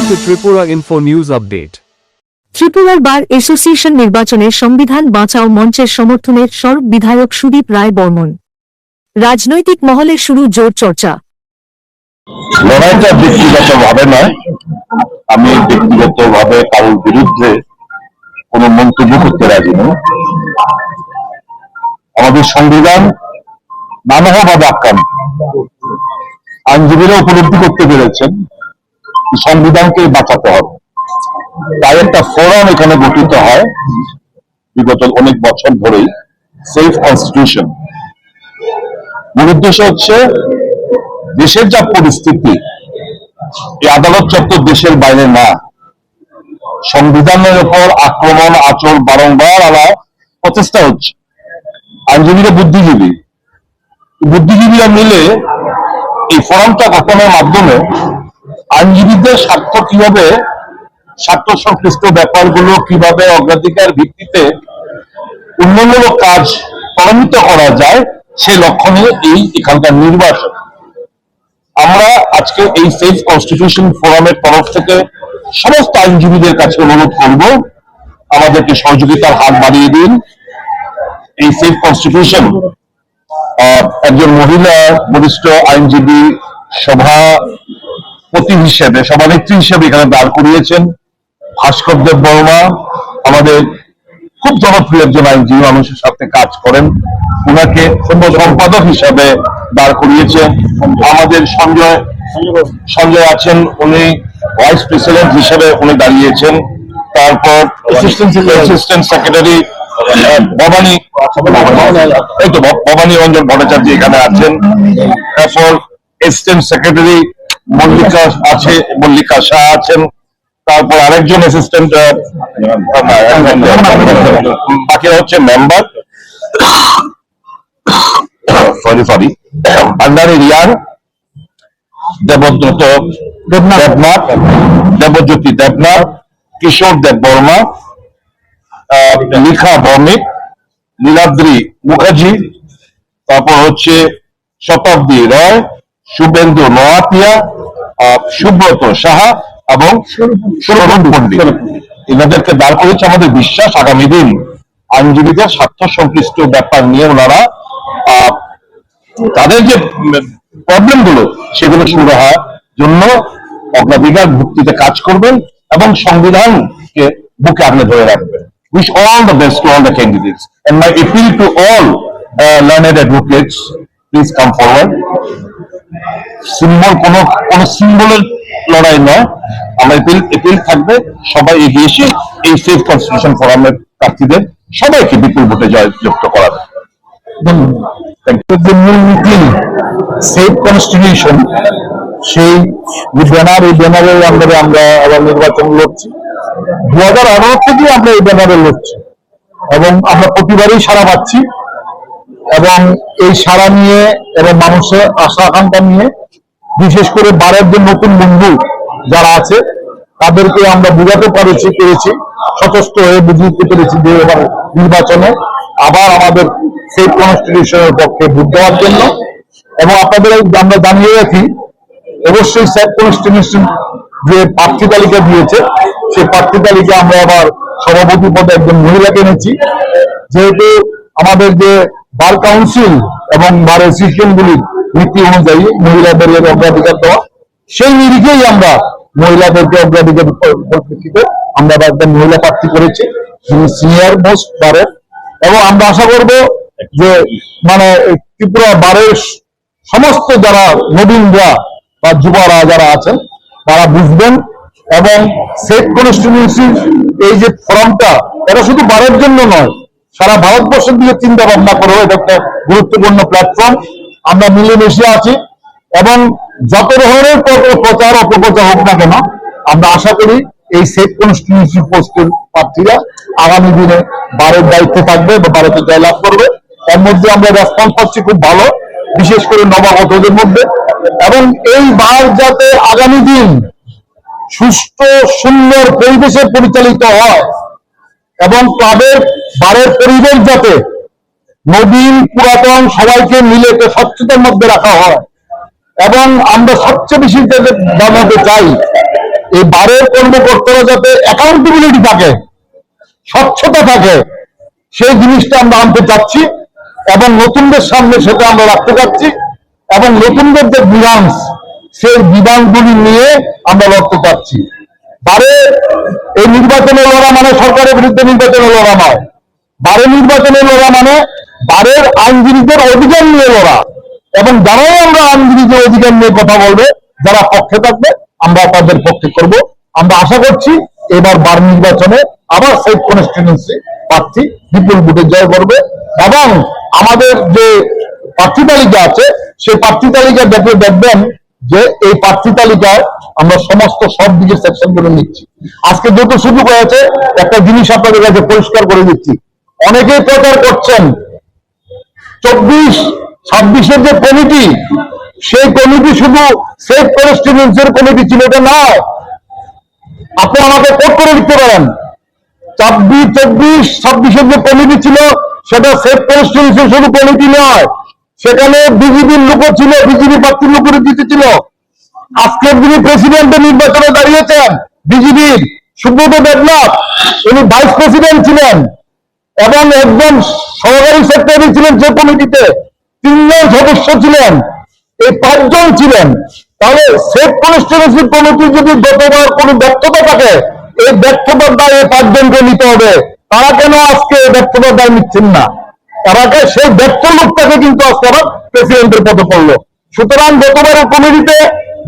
to Tripura Info News Update. ত্রিপুরার bar association নির্বাচনে সংবিধান বাঁচাও মঞ্চের সমর্থনে সরব বিধায়ক সুদীপ রায় বর্মন। রাজনৈতিক মহলে শুরু জোর চর্চা। লড়াইটা ব্যক্তিগতভাবে নয়, আমি ব্যক্তিগতভাবে কারোর বিরুদ্ধে কোনো মন্তব্য করতে রাজি নই। আমাদের সংবিধান নানাভাবে আক্রান্ত। আইনজীবীরা উপলব্ধি করতে পেরেছেন সংবিধানকে বাঁচাতে হবে, তাই একটা ফোরাম এখানে গঠিত হয় বিগত অনেক বছর ধরেই, সেফ কনস্টিটিউশন। মূল উদ্দেশ্য হচ্ছে দেশের যা পরিস্থিতি, এই আদালত চত্বর দেশের বাইরে না, সংবিধানের উপর আক্রমণ আচরণ বারংবার আনা প্রচেষ্টা হচ্ছে। আইনজীবীরা বুদ্ধিজীবীরা মিলে এই ফোরামটা গঠনের মাধ্যমে আইনজীবীদের স্বার্থ কিভাবে, স্বার্থ সংশ্লিষ্ট ব্যাপারগুলো কিভাবে অগ্রাধিকার ভিত্তিতে উন্নয়নমূলক কাজ ত্বরান্বিত করা যায়, সে লক্ষ্য নিয়ে এখানকার নির্বাচন। আমরা আজকে এই সেফ কনস্টিটিউশন ফোরামের তরফ থেকে সমস্ত আইনজীবীদের কাছে অনুরোধ করব, আমাদেরকে সহযোগিতার হাত বাড়িয়ে দিন। এই সেফ কনস্টিটিউশন একজন মহিলা বরিষ্ঠ আইনজীবী সভাপতি হিসেবে, সভানেত্রী হিসেবে এখানে দাঁড় করিয়েছেন ভাস্কর দেব বর্মা। আমাদের খুব জনপ্রিয় একজন আইনজীবী, মানুষের সাথে কাজ করেন, ওনাকে সম্পাদক হিসাবে দাঁড় করিয়েছেন। আমাদের সঞ্জয় আছেন, উনি ভাইস প্রেসিডেন্ট হিসেবে উনি দাঁড়িয়েছেন। তারপর অ্যাসিস্ট্যান্ট সেক্রেটারি ভবানী রঞ্জন ভট্টাচার্য এখানে আছেন। তারপর অ্যাসিস্ট্যান্ট সেক্রেটারি মল্লিকা শাহ আছেন। তারপর আরেকজন অ্যাসিস্ট্যান্ট, বাকিরা হচ্ছে মেম্বার। সরি ভান্ডারী রিয়ান, দেবজ্যোতি দেবনাথ, কিশোর দেব বর্মা, লিখা ভৌমিক, নীলাদ্রি মুখার্জি, তারপর হচ্ছে শতাব্দী রয়, শুভেন্দু নোয়াতিয়া, সুব্রত সাহা এবং সৌরভ পণ্ডিত। এনাদেরকে দাঁড় করেছে আমাদের বিশ্বাস আগামী দিন আইনজীবীদের স্বার্থ সংশ্লিষ্ট ব্যাপার নিয়ে ওনারা তাদের যে প্রবলেম গুলো সেগুলো শুরু হওয়ার জন্য অগ্রাধিকার ভিত্তিতে কাজ করবেন এবং সংবিধানকে বুকে আগলে ধরে রাখবেন। Wish all the best to all the candidates and my appeal to all learned advocates, please come forward. কোন সিম্বলের লড়াই নয়, আমরা এপিল থাকবে সবাই এগিয়ে এসে এই সেফ কনস্টিটিউশন ফোরামের প্রার্থীদের সবাইকে বিপুল ভোটে জয়যুক্ত করাবে। মূল নীতি সেফ কনস্টিটিউশন, সেই ব্যানারের আন্ডারে আমরা আবার নির্বাচন লড়ছি। 2018 থেকে আমরা এই ব্যানারে লড়ছি এবং আমরা প্রতিবারই সাড়া পাচ্ছি এবং এই সাড়া নিয়ে এবং মানুষের আশা আকাঙ্ক্ষা নিয়ে, বিশেষ করে বারের যে নতুন বন্ধু যারা আছে তাদেরকে আমরা বুঝাতে পেরেছি, সচেষ্ট হয়ে বুঝতে পেরেছি যে এবার নির্বাচনে আবার আমাদের সেফ কনস্টিটিউশনের পক্ষে ভোট দেওয়ার জন্য। এবং আপনাদের আমরা জানিয়ে রাখি, অবশ্যই সেফ কনস্টিটিউশন যে প্রার্থী তালিকা দিয়েছে, সেই প্রার্থী তালিকা আমরা আবার সভাপতি পদে একজন মহিলাকে এনেছি। যেহেতু আমাদের যে বার কাউন্সিল এবং বার অ্যাসোসিয়েশনগুলির নীতি অনুযায়ী মহিলাদের অগ্রাধিকার দেওয়া, সেই নিরিখেই আমরা মহিলাদেরকে অগ্রাধিকার পরিপ্রেক্ষিতে আমরা একজন মহিলা প্রার্থী করেছি, যিনি সিনিয়র মোস্ট বারের। এবং আমরা আশা করব যে ত্রিপুরা বারের সমস্ত যারা নবীনরা বা যুবরা যারা আছেন তারা বুঝবেন এবং সেফ কনস্টিটিউশন এই যে ফোরামটা, এটা শুধু বারের জন্য নয়, সারা ভারতবর্ষের দিকে চিন্তা ভাবনা করে এটা একটা গুরুত্বপূর্ণ প্ল্যাটফর্ম। আমরা মিলেমিশে আছি এবং যত ধরনের প্রচার অপপ্রচার হোক না কেন, আমরা আশা করি এই সেফ কনস্টিটিউশন পোস্টের প্রার্থীরা আগামী দিনে বারের দায়িত্বে থাকবে বা ভারতে জয়লাভ করবে। এর মধ্যে আমরা রেসপন্স পাচ্ছি খুব ভালো, বিশেষ করে নবাগতদের মধ্যে। এবং এই বার যাতে আগামী দিন সুষ্ঠু সুন্দর পরিবেশে পরিচালিত হয় এবং ক্লাবের বারের পরিবেশ যাতে নবীন পুরাতন সবাইকে মিলে স্বচ্ছতার মধ্যে রাখা হয়, এবং আমরা সবচেয়ে বেশি জানাতে চাই এই বারের কর্মকর্তারা যাতে অ্যাকাউন্টেবিলিটি থাকে, স্বচ্ছতা থাকে, সেই জিনিসটা আমরা আনতে চাচ্ছি এবং নতুনদের সামনে সেটা আমরা রাখতে চাচ্ছি এবং নতুনদের যে বিধানস, সেই বিধানগুলি নিয়ে আমরা লড়তে চাচ্ছি। বারে এই নির্বাচনে লড়া মানে সরকারের বিরুদ্ধে নির্বাচনে লড়া নয়। বারে নির্বাচনে লড়া মানে বারের আইনজীবীদের অধিকার নিয়ে লড়া, এবং যারাই আমরা আইনজীবীদের অধিকার নিয়ে কথা বলবে, যারা পক্ষে থাকবে আমরা তাদের পক্ষে করব। আমরা আশা করছি এবার বার নির্বাচনে আবার সেই কনস্টিটিউয়েন্সি প্রার্থী বিপুল ভোটে জয় করবে এবং আমাদের যে প্রার্থী তালিকা আছে সেই প্রার্থী তালিকা দেখবেন যে এই প্রার্থী তালিকায় আমরা সমস্ত সব দিকের সেকশন করে নিচ্ছি। আজকে যত সুযোগ হয়েছে একটা জিনিস আপনাদের কাছে পরিষ্কার করে দিচ্ছি, অনেকেই প্রচার করছেন 24-26-এর যে কমিটি, সেই কমিটি শুধু সেফ কনস্টিটিউয়েন্সির কমিটি ছিল, এটা নয়। আপনি আমাকে কোট করে দিতে পারেন, 24-26-26-এর যে কমিটি ছিল সেটা সেফ কনস্টিটিউয়েন্সির শুধু কমিটি নয়, সেখানে বিজেপির লোকও ছিল, বিজেপি প্রার্থীর লোকের জিতেছিল। আজকের যিনি প্রেসিডেন্টের নির্বাচনে দাঁড়িয়েছেন বিজেপির সুব্রত দেবনাথ, উনি ভাইস প্রেসিডেন্ট ছিলেন এবং একজন সহকারী সেক্রেটারি ছিলেন যে কমিটিতে, 3 জন সদস্য ছিলেন, এই 5 জন ছিলেন। তাহলে সেফ কনস্টিটিউয়েন্সি কমিটি যদি গতবার কোনো ব্যর্থতা থাকে, এই ব্যর্থতার দায় এই 5 জনকে নিতে হবে। তারা কেন আজকে এই ব্যর্থতার দায় নিচ্ছেন না? তারাকে সেই ব্যর্থ লোকটাকে কিন্তু আজকে আবার প্রেসিডেন্টের পদে পড়লো। সুতরাং গতবারের কমিটিতে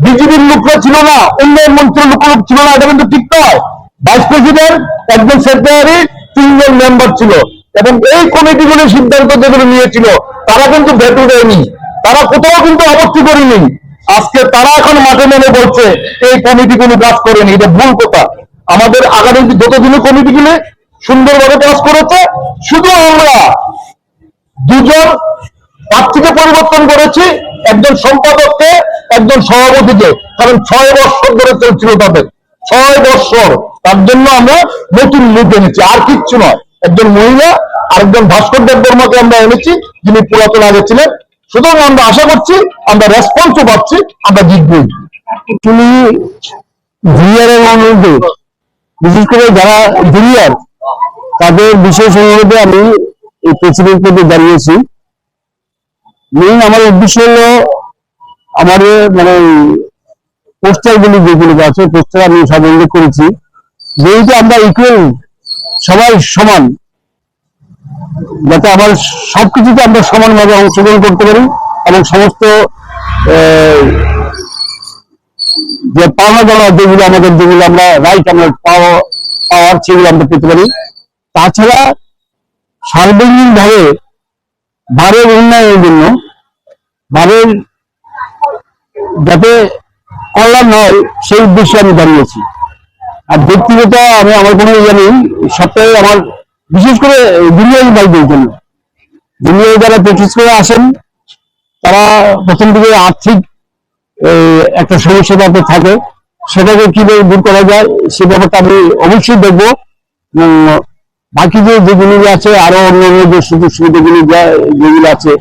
বিজেপির লোকরা ছিল না, উন্নয়ন মন্ত্রীর লোক ছিল না, এটা কিন্তু ঠিক নয়। ভাইস প্রেসিডেন্ট, একজন সেক্রেটারি, 3 জন মেম্বার ছিল এবং এই কমিটিগুলির সিদ্ধান্ত যেগুলো নিয়েছিল তারা কিন্তু ভেটো দেয়নি, তারা কোথাও কিন্তু আপত্তি করেনি। আজকে তারা এখন মাঠে নেমে বলছে এই কমিটি কোনো কাজ করেনি, এটা ভুল কথা। আমাদের আগামী যতদিনই কমিটিগুলি সুন্দরভাবে কাজ করেছে, শুধু আমরা 2 জন প্রার্থীকে পরিবর্তন করেছি, একজন সম্পাদককে, একজন সভাপতিকে, কারণ 6 বছর ধরে চলছিল তাদের, 6 বছর। তার জন্য আমরা নতুন লোক এনেছি, আর কিচ্ছু নয়। একজন মহিলা আর একজন ভাস্কর দেববর্মাকে আমরা এনেছি, যিনি পুরাতন আগে ছিলেন। সুতরাং আমরা আশা করছি, আমরা রেসপন্সও পাচ্ছি, আমরা জিতবই। তিনি জুনিয়রের অনুরোধে, বিশেষ করে যারা জুনিয়র তাদের বিশেষ অনুরোধে আমি এই প্রেসিডেন্ট পদে দাঁড়িয়েছি। মেইন আমার উদ্দেশ্য হলো আমাদের মানে পোস্টার গুলি যেগুলো আছে, পোস্টার আমি সব উল্লেখ করেছি, যেহেতু আমরা ইকুয়াল, সবাই সমান, যাতে আমার সবকিছুতে আমরা সমানভাবে অংশগ্রহণ করতে পারি এবং সমস্ত যে পাওনা দেওয়া যেগুলো আমাদের, যেগুলো আমরা রাইট আমরা পাওয়ার সেগুলো আমরা পেতে পারি। তাছাড়া সার্বজনীন ভাবে বারের উন্নয়নের জন্য, বারের যাতে কল্যাণ হয় সেই উদ্দেশ্যে আমি দাঁড়িয়েছি। আর ব্যক্তিগত আমি আমার কোনো ইয়ে নেই, সপ্তাহে আমার বিশেষ করে জুনিয়র ভাইদের জন্য, জুনিয়র যারা প্র্যাকটিস করে আসেন তারা প্রথম থেকে আর্থিক একটা সমস্যা তাদের থাকে, সেটাকে কিভাবে দূর করা যায় সে ব্যাপারটা আমি অবশ্যই দেখবো। বাকি যেগুলি আছে আরো অন্যান্য যে সুযোগ সুবিধাগুলি যেগুলো আছে,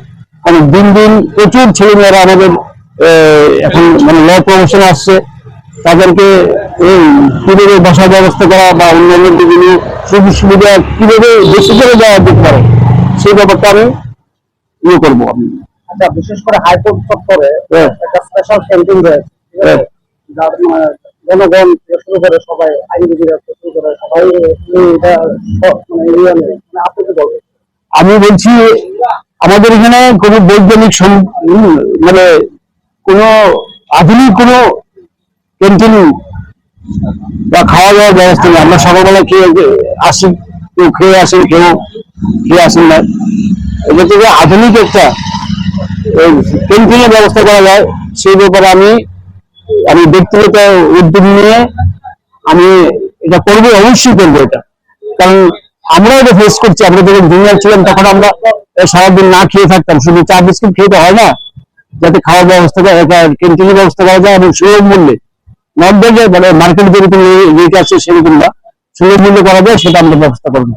কারণ দিন দিন প্রচুর ছেলেমেয়েরা আমাদের এখন মানে ল প্রমোশন আসছে, তাদেরকে এই কিভাবে বসার ব্যবস্থা করা বা অন্যান্য যেগুলো সুযোগ সুবিধা কিভাবে বেশি করে দেওয়া যেতে পারে সেই ব্যাপারটা আমি ইয়ে করবো। আমি আচ্ছা, বিশেষ করে হাইকোর্ট চত্বরে একটা স্পেশাল ক্যাম্পেইন রয়েছে, জনগণ থেকে শুরু করে সবাই, আইনজীবীরা থেকে শুরু করে সবাই এটা মানে আপনি কি বলবেন? আমি বলছি আমাদের এখানে কোনো বৈজ্ঞানিক মানে কোনো আধুনিক কোনো ক্যান্টিন বা খাওয়া দাওয়ার ব্যবস্থা নেই। আমরা সকালবেলা খেয়ে আসি, কেউ খেয়ে আসেন, কেউ খেয়ে আসেন না। এটা থেকে আধুনিক একটা ক্যান্টিনের ব্যবস্থা করা যায় সেই ব্যাপারে আমি ব্যক্তিগত উদ্যোগ নিয়ে আমি এটা করবো, অবশ্যই করবো এটা। কারণ আমরা এটা ফেস করছি, আমরা যখন জুনিয়র ছিলাম তখন আমরা সারাদিন না খেয়ে থাকতাম, শুধু চা বিস্কুট খেতে হয় না, যাতে খাওয়ার ব্যবস্থা ক্যান্টিনের ব্যবস্থা করা যায় এবং সুলভ মূল্যে, নর্মাল যে মানে মার্কেটে যেরকম রেট আছে সেরকম না, সুলভ মূল্যে করা যায়, সেটা আমরা ব্যবস্থা করবো।